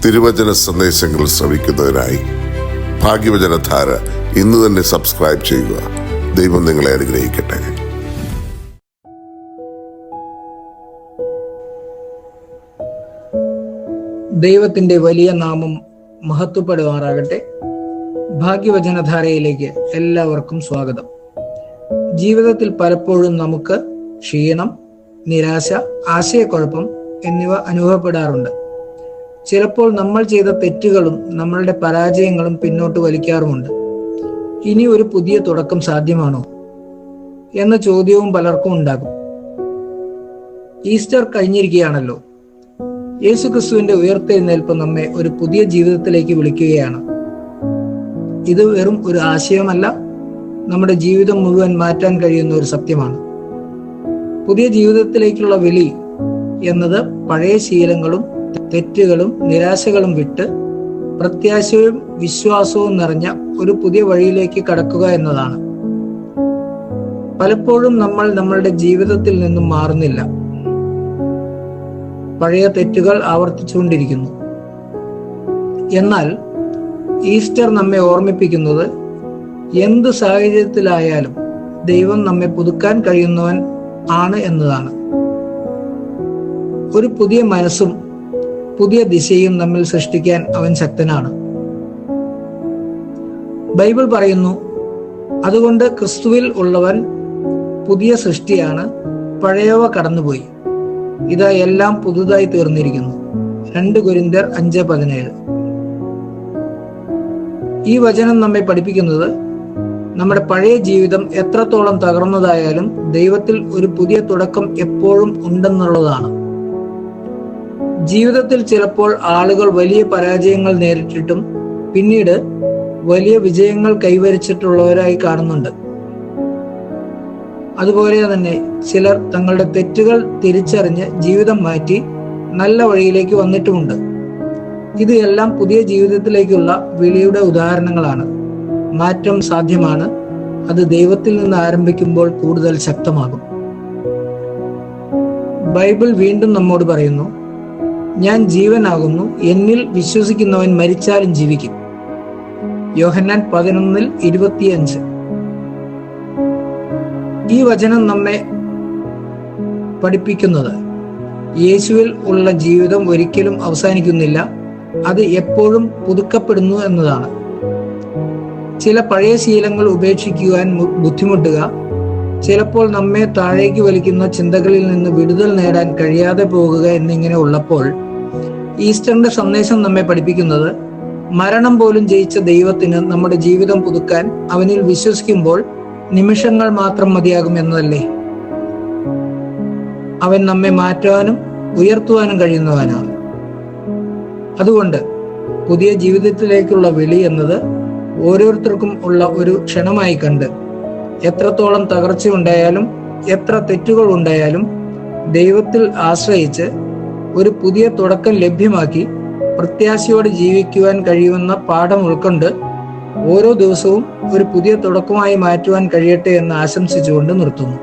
തിരുവചന സന്ദേശങ്ങൾ ശ്രവിക്കുന്നതിനായി ഭാഗ്യവചനധാര ഇന്ന് തന്നെ സബ്സ്ക്രൈബ് ചെയ്യുക. ദൈവം നിങ്ങളെ അനുഗ്രഹിക്കട്ടെ. ദൈവത്തിന്റെ വലിയ നാമം മഹത്വപ്പെടുമാറാകട്ടെ. ഭാഗ്യവചനധാരയിലേക്ക് എല്ലാവർക്കും സ്വാഗതം. ജീവിതത്തിൽ പലപ്പോഴും നമുക്ക് ക്ഷീണം, നിരാശ, ആശയക്കുഴപ്പം എന്നിവ അനുഭവപ്പെടാറുണ്ട്. ചിലപ്പോൾ നമ്മൾ ചെയ്ത തെറ്റുകളും നമ്മളുടെ പരാജയങ്ങളും പിന്നോട്ട് വലിക്കാറുമുണ്ട്. ഇനി ഒരു പുതിയ തുടക്കം സാധ്യമാണോ എന്ന ചോദ്യവും പലർക്കും ഉണ്ടാകും. ഈസ്റ്റർ കഴിഞ്ഞിരിക്കുകയാണല്ലോ. യേശുക്രിസ്തുവിന്റെ ഉയർത്തെഴുന്നേൽപ്പ് നമ്മെ ഒരു പുതിയ ജീവിതത്തിലേക്ക് വിളിക്കുകയാണ്. ഇത് വെറും ഒരു ആശയമല്ല, നമ്മുടെ ജീവിതം മുഴുവൻ മാറ്റാൻ കഴിയുന്ന ഒരു സത്യമാണ്. പുതിയ ജീവിതത്തിലേക്കുള്ള വിളി എന്നത് പഴയ ശീലങ്ങളും തെറ്റുകളും നിരാശകളും വിട്ട് പ്രത്യാശയും വിശ്വാസവും നിറഞ്ഞ ഒരു പുതിയ വഴിയിലേക്ക് കടക്കുക എന്നതാണ്. പലപ്പോഴും നമ്മൾ നമ്മളുടെ ജീവിതത്തിൽ നിന്നും മാറുന്നില്ല. പഴയ തെറ്റുകൾ ആവർത്തിച്ചുകൊണ്ടിരിക്കുന്നു. എന്നാൽ ഈസ്റ്റർ നമ്മെ ഓർമ്മിപ്പിക്കുന്നത് എന്ത് സാഹചര്യത്തിലായാലും ദൈവം നമ്മെ പുതുക്കാൻ കഴിയുന്നവൻ ആണ് എന്നതാണ്. ഒരു പുതിയ മനസ്സും പുതിയ ദിശയും നമ്മിൽ സൃഷ്ടിക്കാൻ അവൻ ശക്തനാണ്. ബൈബിൾ പറയുന്നു, അതുകൊണ്ട് ക്രിസ്തുവിൽ ഉള്ളവൻ പുതിയ സൃഷ്ടിയാണ്, പഴയവ കടന്നുപോയി, ഇതാ എല്ലാം പുതുതായി തീർന്നിരിക്കുന്നു. 2 കൊരിന്ത്യർ 5:17. ഈ വചനം നമ്മെ പഠിപ്പിക്കുന്നത് നമ്മുടെ പഴയ ജീവിതം എത്രത്തോളം തകർന്നതായാലും ദൈവത്തിൽ ഒരു പുതിയ തുടക്കം എപ്പോഴും ഉണ്ടെന്നുള്ളതാണ്. ജീവിതത്തിൽ ചിലപ്പോൾ ആളുകൾ വലിയ പരാജയങ്ങൾ നേരിട്ടിട്ടും പിന്നീട് വലിയ വിജയങ്ങൾ കൈവരിച്ചിട്ടുള്ളവരായി കാണുന്നുണ്ട്. അതുപോലെ തന്നെ ചിലർ തങ്ങളുടെ തെറ്റുകൾ തിരിച്ചറിഞ്ഞ് ജീവിതം മാറ്റി നല്ല വഴിയിലേക്ക് വന്നിട്ടുമുണ്ട്. ഇത് എല്ലാം പുതിയ ജീവിതത്തിലേക്കുള്ള വിളിയുടെ ഉദാഹരണങ്ങളാണ്. മാറ്റം സാധ്യമാണ്. അത് ദൈവത്തിൽ നിന്ന് ആരംഭിക്കുമ്പോൾ കൂടുതൽ ശക്തമാകും. ബൈബിൾ വീണ്ടും നമ്മോട് പറയുന്നു, ഞാൻ ജീവനാകുന്നു, എന്നിൽ വിശ്വസിക്കുന്നവൻ മരിച്ചാലും ജീവിക്കും. യോഹന്നാൻ 11:25. ഈ വചനം നമ്മെ പഠിപ്പിക്കുന്നത് യേശുവിൽ ഉള്ള ജീവിതം ഒരിക്കലും അവസാനിക്കുന്നില്ല, അത് എപ്പോഴും പുതുക്കപ്പെടുന്നു എന്നതാണ്. ചില പഴയ ശീലങ്ങൾ ഉപേക്ഷിക്കുവാൻ ബുദ്ധിമുട്ടുക, ചിലപ്പോൾ നമ്മെ താഴേക്ക് വലിക്കുന്ന ചിന്തകളിൽ നിന്ന് വിടുതൽ നേടാൻ കഴിയാതെ പോകുക എന്നിങ്ങനെ ഉള്ളപ്പോൾ ഈസ്റ്ററിന്റെ സന്ദേശം നമ്മെ പഠിപ്പിക്കുന്നത് മരണം പോലും ജയിച്ച ദൈവത്തിന് നമ്മുടെ ജീവിതം പുതുക്കാൻ അവനിൽ വിശ്വസിക്കുമ്പോൾ നിമിഷങ്ങൾ മാത്രം മതിയാകും എന്നതല്ലേ. അവൻ നമ്മെ മാറ്റാനും ഉയർത്തുവാനും കഴിയുന്നവനാണ്. അതുകൊണ്ട് പുതിയ ജീവിതത്തിലേക്കുള്ള വിളി എന്നത് ഓരോരുത്തർക്കും ഉള്ള ഒരു ക്ഷണമായി കണ്ട് എത്രത്തോളം തകർച്ചയുണ്ടായാലും എത്ര തെറ്റുകൾ ഉണ്ടായാലും ദൈവത്തിൽ ആശ്രയിച്ച് ഒരു പുതിയ തുടക്കം ലഭ്യമാക്കി പ്രത്യാശയോടെ ജീവിക്കുവാൻ കഴിയുമെന്ന പാഠം ഉൾക്കൊണ്ട് ഓരോ ദിവസവും ഒരു പുതിയ തുടക്കമായി മാറ്റുവാൻ കഴിയട്ടെ എന്ന് ആശംസിച്ചുകൊണ്ട് നിർത്തുന്നു.